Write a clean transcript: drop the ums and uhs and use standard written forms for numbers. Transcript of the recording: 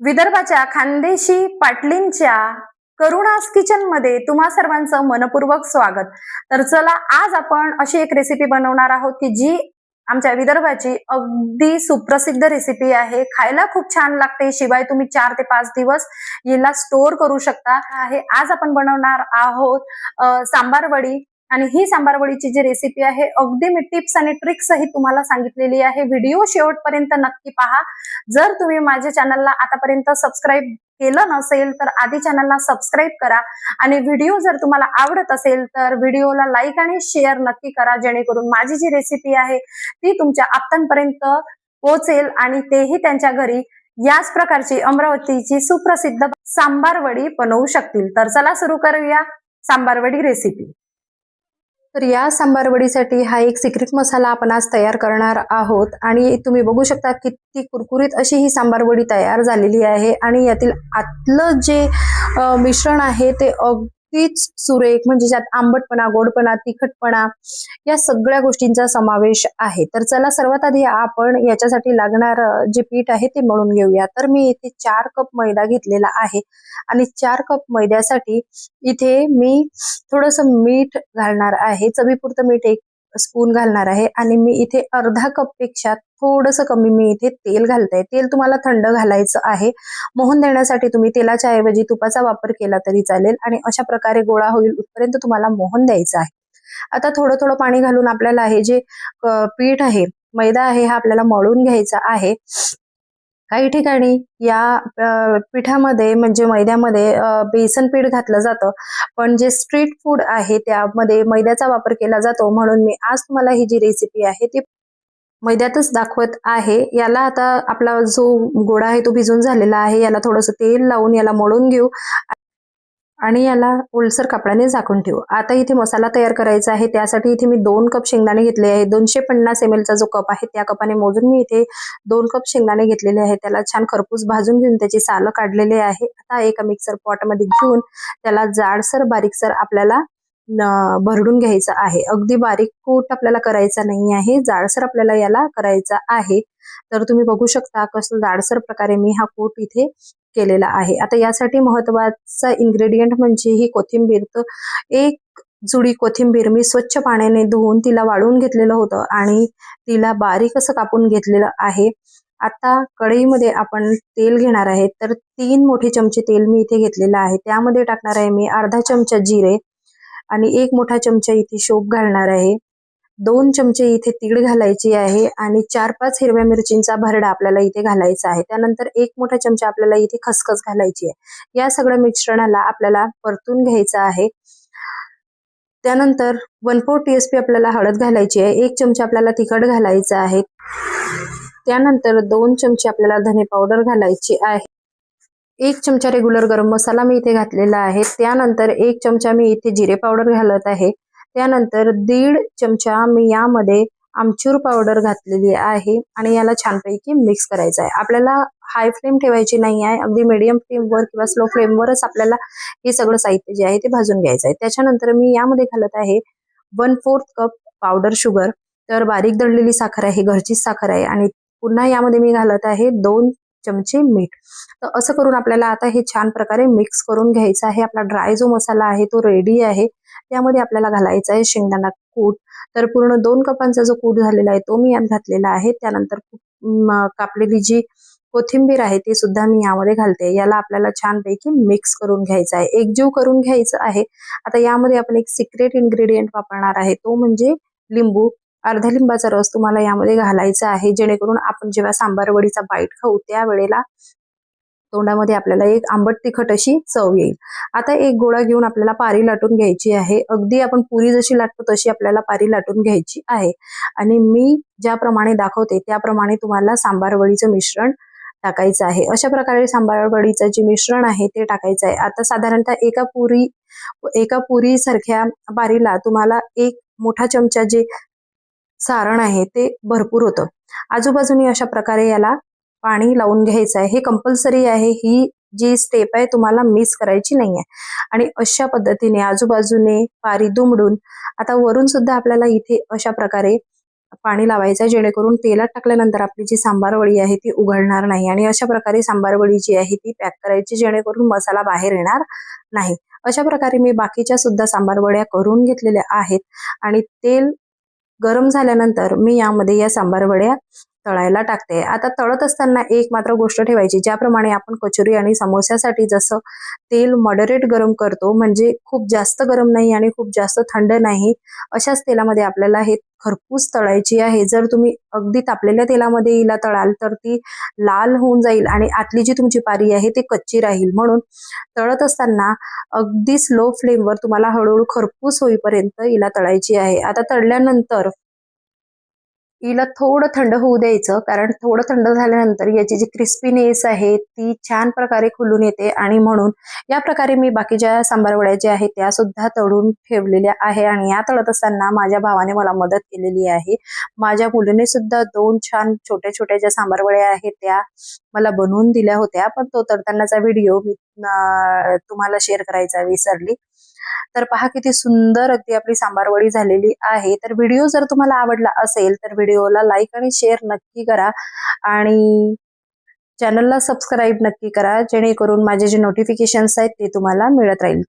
विदर्भाच्या खानदेशी पाटलींच्या करुणास किचन मध्ये तुम्हा सर्वांचं मनपूर्वक स्वागत। तर चला, आज आपण अशी एक रेसिपी बनवणार आहोत की जी आमच्या विदर्भाची अगदी सुप्रसिद्ध रेसिपी आहे। खायला खूप छान लागते, शिवाय तुम्ही 4 ते 5 दिवस याला स्टोर करू शकता। आज आपण बनवणार आहोत सांबार वडी। आणि ही सांबार वडीची जी रेसिपी आहे अगदी मी टिप्स आणि ट्रिक्स सहित तुम्हाला सांगितलेली आहे। व्हिडिओ शेवटपर्यंत नक्की पहा। जर तुम्ही माझ्या चॅनलला आतापर्यंत सबस्क्राईब केलं नसेल तर आधी चॅनलला सबस्क्राईब करा, आणि व्हिडिओ जर तुम्हाला आवडत असेल तर व्हिडिओला लाईक आणि शेअर नक्की करा, जेणेकरून माझी जी रेसिपी आहे ती तुमच्या आप्तांपर्यंत पोहोचेल आणि तेही त्यांच्या घरी याच प्रकारची अमरावतीची सुप्रसिद्ध सांबार वडी बनवू शकतील। तर चला सुरू करूया सांबार वडी रेसिपी। तर या सांबार वडीसाठी हा एक सिक्रेट मसाला आपण आज तयार करणार आहोत, आणि तुम्ही बघू शकता किती कुरकुरीत अशी ही सांबार वडी तयार झालेली आहे। आणि यातील आतलं जे मिश्रण आहे ते अगदीच सुरेख, म्हणजे ज्यात आंबटपणा, गोडपणा, तिखटपणा या सगळ्या गोष्टींचा समावेश आहे। तर चला, सर्वात आधी आपण याच्यासाठी लागणार जे पीठ आहे ते मळून घेऊया। तर मी इथे 4 कप मैदा घेतलेला आहे, आणि 4 कप मैद्यासाठी इथे मी थोडंसं मीठ घालणार आहे। चवीपुरतं मीठ 1 स्पून घालणार आहे, आणि मी इथे अर्धा कप पेक्षा थोडंसं कमी मी इथे तेल घालते। तेल तुम्हाला थंड घालायचं आहे। मोहन देण्यासाठी तुम्ही तेलाच्या ऐवजी तुपाचा वापर केला तरी चालेल, आणि अशा प्रकारे गोळा होईल इथपर्यंत तुम्हाला मोहन द्यायचं आहे। आता थोडं थोडं पाणी घालून आपल्याला हे जे पीठ आहे, मैदा आहे, हा आपल्याला मळून घ्यायचा आहे। काही ठिकाणी या पिठामध्ये म्हणजे मैद्यामध्ये बेसन पीठ घातलं जातं, पण जे स्ट्रीट फूड आहे त्यामध्ये मैद्याचा वापर केला जातो, म्हणून मी आज तुम्हाला ही जी रेसिपी आहे ती मैद्यातच दाखवत आहे। याला आता आपला जो गोळा आहे तो भिजून झालेला आहे, याला थोडंसं तेल लावून याला मळून घेऊ आणि याला ओलसर कापडाने झाकून ठेवू। आता इथे मसाला तयार करायचा आहे, त्यासाठी इथे मी 2 कप शेंगदाणे घेतले आहे। 250 ml चा जो कप आहे त्या कपाने मोजून मी इथे 2 कप शेंगदाणे घेतलेले आहेत। त्याला छान खरपूस भाजून घेऊन त्याची सालं काढलेले आहे। आता एका मिक्सर पॉट मध्ये घेऊन त्याला जाडसर बारीकसर आपल्याला भरडून घ्यायचं आहे। अगदी बारीक कूट आपल्याला करायचा नाही आहे, जाडसर आपल्याला याला करायचा आहे। तर तुम्ही बघू शकता कसं जाडसर प्रकारे मी हा कूट इथे केलेला आहे। आता यासाठी महत्त्वाचा इन्ग्रेडियंट म्हणजे ही कोथिंबीर। तर 1 जुडी कोथिंबीर मी स्वच्छ पाण्याने धुवून तिला वाळून घेतलेलं होतं, आणि तिला बारीक असं कापून घेतलेलं आहे। आता कढईमध्ये आपण तेल घेणार आहे, तर 3 मोठे चमचे तेल मी इथे घेतलेलं आहे। त्यामध्ये टाकणार आहे मी अर्धा चमचा जिरे, आणि 1 मोठा चमचा इथे शोप घालणार आहे। 2 चमचे इथे तीळ घालायची आहे, आणि 4-5 हिरव्या मिरचींचा भरडा आपल्याला इथे घालायचा आहे। त्यानंतर 1 मोठा चमचा आपल्याला इथे खसखस घालायची आहे। या सगळ्या मिश्रणाला आपल्याला परतून घ्यायचं आहे। त्यानंतर 1/4 टीएसपी आपल्याला हळद घालायची आहे, 1 चमचा आपल्याला तिखट घालायचं आहे। त्यानंतर 2 चमचे आपल्याला धने पावडर घालायची आहे। 1 चमचा रेग्युलर गरम मसाला मी इथे घातलेला आहे। त्यानंतर 1 चमचा मी इथे जिरे पावडर घालत आहे। त्यानंतर 1.5 चमचा मी यामध्ये आमचूर पावडर घातलेली आहे, आणि याला छानपैकी मिक्स करायचं आहे। आपल्याला हाय फ्लेम ठेवायची नाही आहे, अगदी मीडियम फ्लेमवर किंवा स्लो फ्लेमवरच आपल्याला हे सगळं साहित्य जे आहे ते भाजून घ्यायचं आहे। त्याच्यानंतर मी यामध्ये घालत आहे 1/4 कप पावडर शुगर। तर बारीक दळलेली साखर आहे, घरचीच साखर आहे, आणि पुन्हा यामध्ये मी घालत आहे 2 चमचे मीठ। तर असं करून आपल्याला आता हे छान प्रकारे मिक्स करून घ्यायचं आहे। आपला ड्राय जो मसाला आहे तो रेडी आहे। त्यामध्ये आपल्याला घालायचा आहे शेंगदाणा कूट। तर पूर्ण 2 कपांचा जो कूट झालेला आहे तो मी यात घातलेला आहे। त्यानंतर कापलेली जी कोथिंबीर आहे ती सुद्धा मी यामध्ये घालते। याला आपल्याला छानपैकी मिक्स करून घ्यायचं आहे, एकजीव करून घ्यायचं आहे। आता यामध्ये आपण एक सिक्रेट इन्ग्रेडियंट वापरणार आहे, तो म्हणजे लिंबू। अर्धा लिंबाचा रस तुम्हाला यामध्ये घालायचा आहे, जेणेकरून आपण जेव्हा सांबार वडीचा बाईट खाऊ त्यावेळेला तोंडामध्ये आपल्याला एक आंबट तिखट अशी चव येईल। आता एक गोळा घेऊन आपल्याला पारी लाटून घ्यायची आहे। अगदी आपण पुरी जशी लाटतो तशी आपल्याला पारी लाटून घ्यायची आहे, आणि मी ज्याप्रमाणे दाखवते त्याप्रमाणे तुम्हाला सांबार वडीचं मिश्रण टाकायचं आहे। अशा प्रकारे सांबार वडीचं जे मिश्रण आहे ते टाकायचं आहे। आता साधारणतः एका पुरी सारख्या पारीला तुम्हाला 1 मोठा चमचा जे सारण आहे ते भरपूर होतं। आजूबाजूने अशा प्रकारे याला पाणी लावून घ्यायचं आहे। हे कंपल्सरी आहे, ही जी स्टेप आहे तुम्हाला मिस करायची नाहीये। आणि अशा पद्धतीने आजूबाजूने पारी दुमडून आता वरून सुद्धा आपल्याला इथे अशा प्रकारे पाणी लावायचं जेणेकरून तेलात टाकल्यानंतर आपली जी सांबार वडी आहे ती उघडणार नाही आणि अशा प्रकारे सांबार वडी जी आहे ती पॅक करायची जेणेकरून मसाला बाहेर येणार नाही. अशा प्रकारे मी बाकीच्या सुद्धा सांबार वड्या करून घेतलेल्या आहेत आणि तेल गरम झाल्यानंतर मी यामध्ये या सांबार वड्या तळायला टाकते. आता तळत असताना एक मात्र गोष्ट ठेवायची, ज्याप्रमाणे आपण कचोरी आणि समोस्यासाठी जसं तेल मॉडरेट गरम करतो, म्हणजे खूप जास्त गरम नाही आणि खूप जास्त थंड नाही, अशाच तेलामध्ये आपल्याला हे खरपूस तळायची आहे. जर तुम्ही अगदी तापलेल्या तेलामध्ये हिला तळाल तर ती लाल होऊन जाईल आणि आतली जी तुमची पारी आहे ती कच्ची राहील. म्हणून तळत असताना अगदी स्लो फ्लेमवर तुम्हाला हळूहळू खरपूस होईपर्यंत हिला तळायची आहे. आता तळल्यानंतर हिला थोडं थंड होऊ द्यायचं, कारण थोडं थंड झाल्यानंतर याची जी क्रिस्पीनेस आहे ती छान प्रकारे खुलून येते आणि म्हणून या प्रकारे मी बाकीच्या सांबार वड्या ज्या आहेत त्या सुद्धा तळून ठेवलेल्या आहे आणि या तळत असताना माझ्या भावाने मला मदत केलेली आहे. माझ्या मुलीने सुद्धा 2 छान छोट्या छोट्या ज्या सांबार वड्या आहेत त्या मला बनवून दिल्या होत्या, पण तो तळतानाचा व्हिडिओ मी तुम्हाला शेअर करायचा विसरली. तर पहा किती सुंदर अगदी आपली सांबार वडी झालेली आहे. तर व्हिडिओ जर तुम्हाला आवडला असेल तर व्हिडिओला लाईक आणि शेअर नक्की करा आणि चॅनलला सबस्क्राईब नक्की करा, जेणेकरून माझे जे नोटिफिकेशन्स आहेत ते तुम्हाला मिळत राहील.